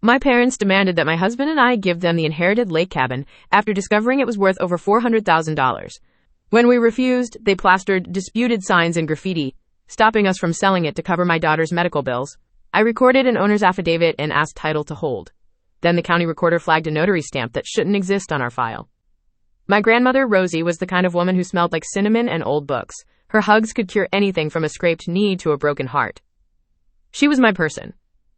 My parents demanded that my husband and I give them the inherited lake cabin after discovering it was worth over $400,000. When we refused, they plastered disputed signs and graffiti, stopping us from selling it to cover my daughter's medical bills. I recorded an owner's affidavit and asked title to hold. Then the county recorder flagged a notary stamp that shouldn't exist on our file. My grandmother, Rosie, was the kind of woman who smelled like cinnamon and old books. Her hugs could cure anything from a scraped knee to a broken heart. She was my person.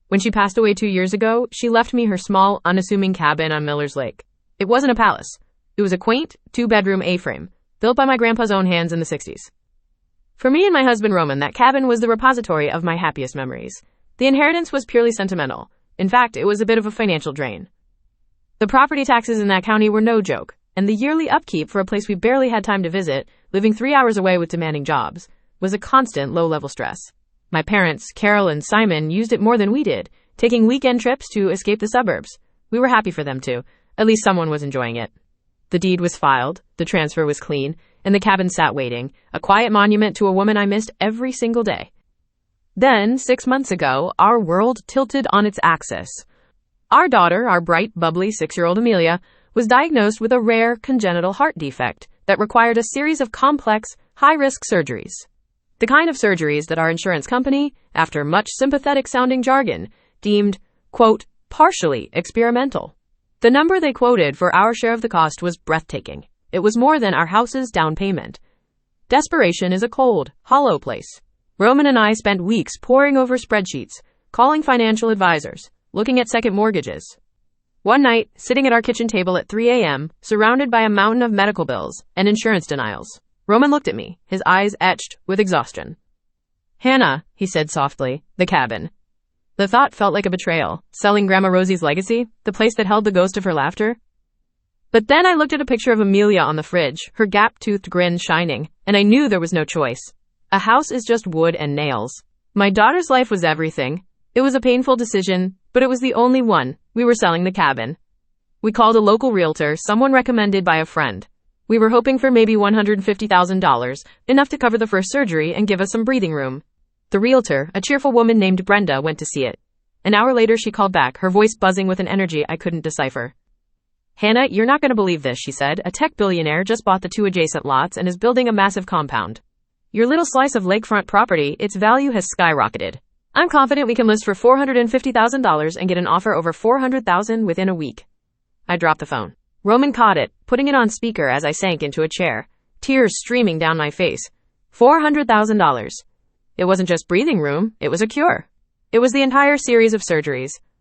When she passed away 2 years ago, she left me her small, unassuming cabin on Miller's Lake. It wasn't a palace. It was a quaint, 2-bedroom A-frame, built by my grandpa's own hands in the 60s. For me and my husband Roman, that cabin was the repository of my happiest memories. The inheritance was purely sentimental. In fact, it was a bit of a financial drain. The property taxes in that county were no joke, and the yearly upkeep for a place we barely had time to visit, living 3 hours away with demanding jobs, was a constant low-level stress. My parents, Carol and Simon, used it more than we did, taking weekend trips to escape the suburbs. We were happy for them too. At least someone was enjoying it. The deed was filed, the transfer was clean, and the cabin sat waiting, a quiet monument to a woman I missed every single day. Then, 6 months ago, our world tilted on its axis. Our daughter, our bright, bubbly 6-year-old Amelia, was diagnosed with a rare congenital heart defect that required a series of complex, high-risk surgeries. The kind of surgeries that our insurance company, after much sympathetic-sounding jargon, deemed, quote, partially experimental. The number they quoted for our share of the cost was breathtaking. It was more than our house's down payment. Desperation is a cold, hollow place. Roman and I spent weeks poring over spreadsheets, calling financial advisors, looking at second mortgages. One night, sitting at our kitchen table at 3 a.m., surrounded by a mountain of medical bills and insurance denials, Roman looked at me, his eyes etched with exhaustion. "Hannah," he said softly, "the cabin." The thought felt like a betrayal, selling Grandma Rosie's legacy, the place that held the ghost of her laughter. But then I looked at a picture of Amelia on the fridge, her gap-toothed grin shining, and I knew there was no choice. A house is just wood and nails. My daughter's life was everything. It was a painful decision, but it was the only one. We were selling the cabin. We called a local realtor, someone recommended by a friend. We were hoping for maybe $150,000, enough to cover the first surgery and give us some breathing room. The realtor, a cheerful woman named Brenda, went to see it. An hour later, she called back, her voice buzzing with an energy I couldn't decipher. "Hannah, you're not going to believe this," she said. "A tech billionaire just bought the 2 adjacent lots and is building a massive compound. Your little slice of lakefront property, its value has skyrocketed. I'm confident we can list for $450,000 and get an offer over $400,000 within a week." I dropped the phone. Roman caught it, putting it on speaker as I sank into a chair, tears streaming down my face. $400,000. It wasn't just breathing room, it was a cure. It was the entire series of surgeries,